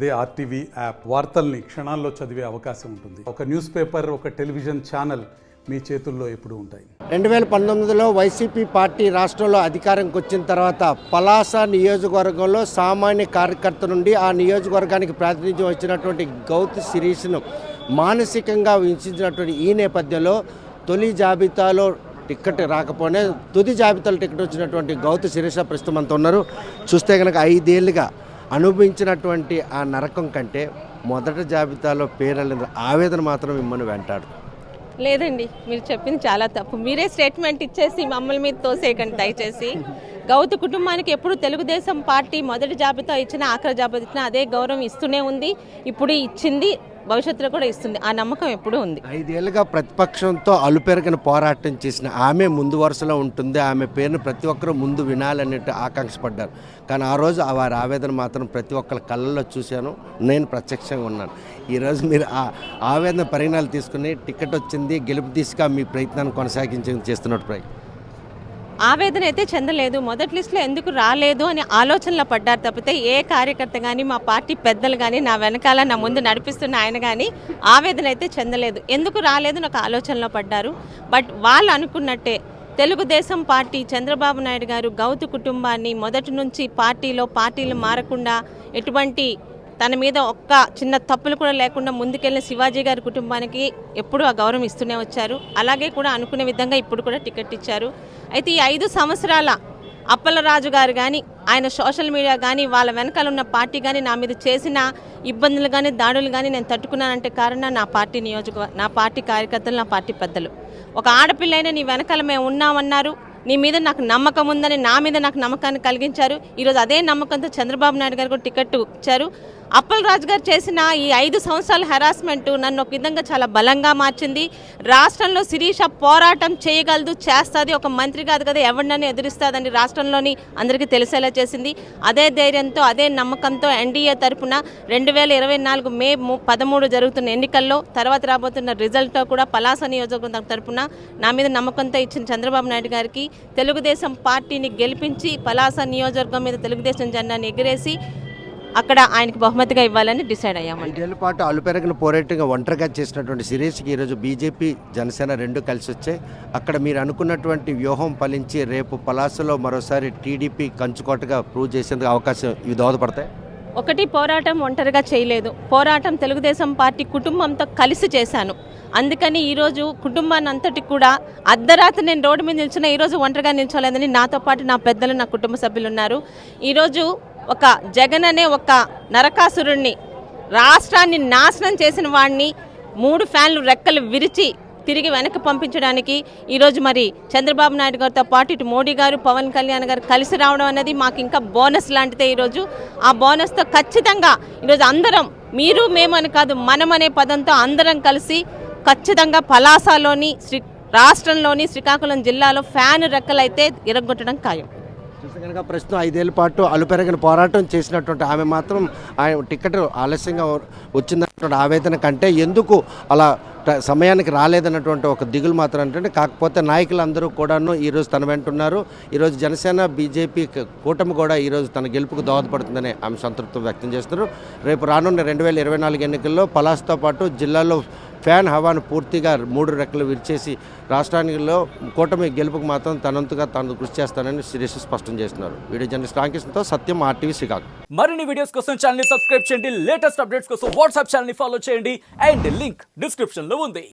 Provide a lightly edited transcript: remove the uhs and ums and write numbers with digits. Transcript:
అదే RTV app వార్తల్ని క్షణాల్లో చదివే అవకాశం ఉంటుంది. ఒక న్యూస్ పేపర్, ఒక టెలివిజన్ ఛానల్ మీ చేతుల్లో ఎప్పుడూ ఉంటాయి. 2019లో వైసీపీ పార్టీ రాష్ట్రంలో అధికారంకి వచ్చిన తర్వాత పలాస నియోజకవర్గంలో సామాన్య కార్యకర్త నుండి ఆ నియోజకవర్గానికి ప్రాతినిధ్యం వచ్చినటువంటి గౌతు శిరీష్ను మానసికంగా హింసించినటువంటి ఈ నేపథ్యంలో తొలి జాబితాలో టికెట్ రాకపోయినా తుది జాబితాలో టికెట్ వచ్చినటువంటి గౌతు శిరీష ప్రస్తుతం అంతా ఉన్నారు. చూస్తే కనుక 5 ఏళ్ళుగా అనుభవించినటువంటి ఆ నరకం కంటే మొదటి జాబితాలో పేర్ల ఆవేదన మాత్రం మిమ్మల్ని వెంటాడు. లేదండి, మీరు చెప్పింది చాలా తప్పు. మీరే స్టేట్మెంట్ ఇచ్చేసి మమ్మల్ని మీద తోసేయకండి దయచేసి. గౌతు కుటుంబానికి ఎప్పుడు తెలుగుదేశం పార్టీ మొదటి జాబితా ఇచ్చినా ఆఖరి జాబితా ఇచ్చినా అదే గౌరవం ఇస్తూనే ఉంది. ఇప్పుడు ఇచ్చింది, భవిష్యత్తులో కూడా ఇస్తుంది. ఆ నమ్మకం ఎప్పుడూ ఉంది. 5 ఏళ్ళుగా ప్రతిపక్షంతో అలుపెరగని పోరాటం చేసిన ఆమె ముందు వరుసలో ఉంటుంది. ఆమె పేరును ప్రతి ఒక్కరూ ముందు వినాలన్నట్టు ఆకాంక్ష పడ్డారు. కానీ ఆ రోజు వారి ఆవేదన మాత్రం ప్రతి ఒక్కరి కళ్ళల్లో చూశాను, నేను ప్రత్యక్షంగా ఉన్నాను. ఈరోజు మీరు ఆ ఆవేదన పరిగణాలు తీసుకుని టికెట్ వచ్చింది, గెలుపు తీసుక మీ ప్రయత్నాన్ని చేస్తున్నట్టు ప్రయత్నం ఆవేదన అయితే చెందలేదు. మొదటి లిస్టులో ఎందుకు రాలేదు అని ఆలోచనలో పడ్డారు తప్పితే ఏ కార్యకర్త కానీ మా పార్టీ పెద్దలు కానీ నా వెనకాల నా ముందు నడిపిస్తున్న ఆయన కానీ ఆవేదన అయితే చెందలేదు. ఎందుకు రాలేదు నాకు ఆలోచనలో పడ్డారు. బట్ వాళ్ళు అనుకున్నట్టే తెలుగుదేశం పార్టీ చంద్రబాబు నాయుడు గారు గౌతు కుటుంబాన్ని మొదటి నుంచి పార్టీలు మారకుండా ఎటువంటి తన మీద ఒక్క చిన్న తప్పులు కూడా లేకుండా ముందుకెళ్ళిన శివాజీ గారి కుటుంబానికి ఎప్పుడూ ఆ గౌరవం ఇస్తూనే వచ్చారు. అలాగే కూడా అనుకునే విధంగా ఇప్పుడు కూడా టికెట్ ఇచ్చారు. అయితే ఈ 5 సంవత్సరాల అప్పలరాజు గారు కానీ ఆయన సోషల్ మీడియా కానీ వాళ్ళ వెనకాల ఉన్న పార్టీ కానీ నా మీద చేసిన ఇబ్బందులు కానీ దాడులు కానీ నేను తట్టుకున్నానంటే కారణం నా పార్టీ కార్యకర్తలు, నా పార్టీ పెద్దలు. ఒక ఆడపిల్లైనా నీ వెనకాల మేము ఉన్నామన్నారు, నీ మీద నాకు నమ్మకం ఉందని నా మీద నాకు నమ్మకాన్ని కలిగించారు. ఈరోజు అదే నమ్మకంతో చంద్రబాబు నాయుడు గారు కూడా టికెట్ ఇచ్చారు. అప్పలరాజు గారు చేసిన ఈ 5 సంవత్సరాల హెరాస్మెంట్ నన్ను ఒక విధంగా చాలా బలంగా మార్చింది. రాష్ట్రంలో శిరీష పోరాటం చేయగలదు, చేస్తుంది, ఒక మంత్రి కాదు కదా ఎవరినని ఎదురిస్తుందని రాష్ట్రంలోని అందరికీ తెలిసేలా చేసింది. అదే ధైర్యంతో, అదే నమ్మకంతో ఎన్డీఏ తరఫున 2024 మే 13 జరుగుతున్న ఎన్నికల్లో తర్వాత రాబోతున్న రిజల్ట్తో కూడా పలాస నియోజకవర్గం తరఫున నా మీద నమ్మకంతో ఇచ్చిన చంద్రబాబు నాయుడు గారికి తెలుగుదేశం పార్టీని గెలిపించి పలాస నియోజకవర్గం మీద తెలుగుదేశం జెండాని ఎగిరేసి అక్కడ ఆయనకి బహుమతిగా ఇవ్వాలని డిసైడ్ అయ్యాము. 5 ఏళ్ల పాటు అలుపెరగిన పోరాటంగా ఒంటరిగా చేసినటువంటి శిరీష్కి ఈరోజు బీజేపీ, జనసేన 2 కలిసి వచ్చాయి. అక్కడ మీరు అనుకున్నటువంటి వ్యూహం ఫలించి రేపు పలాసలో మరోసారి టీడీపీ కంచుకోటగా ప్రూవ్ చేసేందుకు అవకాశం ఇవి దోహదపడతాయి. ఒకటి, పోరాటం ఒంటరిగా చేయలేదు, పోరాటం తెలుగుదేశం పార్టీ కుటుంబంతో కలిసి చేశాను. అందుకని ఈరోజు కుటుంబాన్ని అంతటి కూడా అర్ధరాత్రి నేను రోడ్డు మీద నిల్చున్నా ఈరోజు ఒంటరిగా నిల్చోలేదని నాతో పాటు నా పెద్దలు, నా కుటుంబ సభ్యులు ఉన్నారు. ఈరోజు ఒక జగన్ అనే ఒక నరకాసురుణ్ణి, రాష్ట్రాన్ని నాశనం చేసిన వాడిని 3 ఫ్యాన్లు రెక్కలు విరిచి తిరిగి వెనక్కి పంపించడానికి ఈరోజు మరి చంద్రబాబు నాయుడు గారితో పాటు ఇటు మోడీ గారు, పవన్ కళ్యాణ్ గారు కలిసి రావడం అనేది మాకు ఇంకా బోనస్ లాంటిదే. ఈరోజు ఆ బోనస్తో ఖచ్చితంగా ఈరోజు అందరం, మీరు మేము అని కాదు, మనం అనే పదంతో అందరం కలిసి ఖచ్చితంగా పలాసలోని రాష్ట్రంలోని శ్రీకాకుళం జిల్లాలో ఫ్యాన్ రెక్కలైతే ఇరగొట్టడం ఖాయం. చూస్తే కనుక ప్రస్తుతం 5 ఏళ్ల పాటు అలుపెరగిన పోరాటం చేసినటువంటి ఆమె మాత్రం ఆయన టికెట్ ఆలస్యంగా వచ్చిందన్నటువంటి ఆవేదన కంటే ఎందుకు అలా సమయానికి రాలేదన్నటువంటి ఒక దిగులు మాత్రం అంటే, కాకపోతే నాయకులందరూ కూడాను ఈరోజు తన వెంట ఉన్నారు. ఈరోజు జనసేన, బీజేపీ కూటమి కూడా ఈరోజు తన గెలుపుకు దోహదపడుతుందని ఆమె సంతృప్తి వ్యక్తం చేస్తున్నారు. రేపు రానున్న 2024 ఎన్నికల్లో పలాసతో పాటు జిల్లాలో ఫ్యాన్ హవాను పూర్తిగా 3 రెక్కలు విరిచేసి రాష్ట్రానిలో కూటమి గెలుపుకు మాత్రం తనంతగా తాను కృషి చేస్తానని శిరీష్ స్పష్టం చేస్తున్నారు. వీడియో జర్నలిస్ట్ రామకృష్ణతో సత్యం, ఆర్టీవీ శ్రీకాకుళం. మరిన్ని వీడియోస్ కోసం ఛానల్ ని సబ్స్క్రైబ్ చేయండి. లేటెస్ట్ అప్డేట్స్ కోసం వాట్సాప్ ఛానల్ ని ఫాలో చేయండి. అండ్ లింక్ డిస్క్రిప్షన్ లో ఉంది.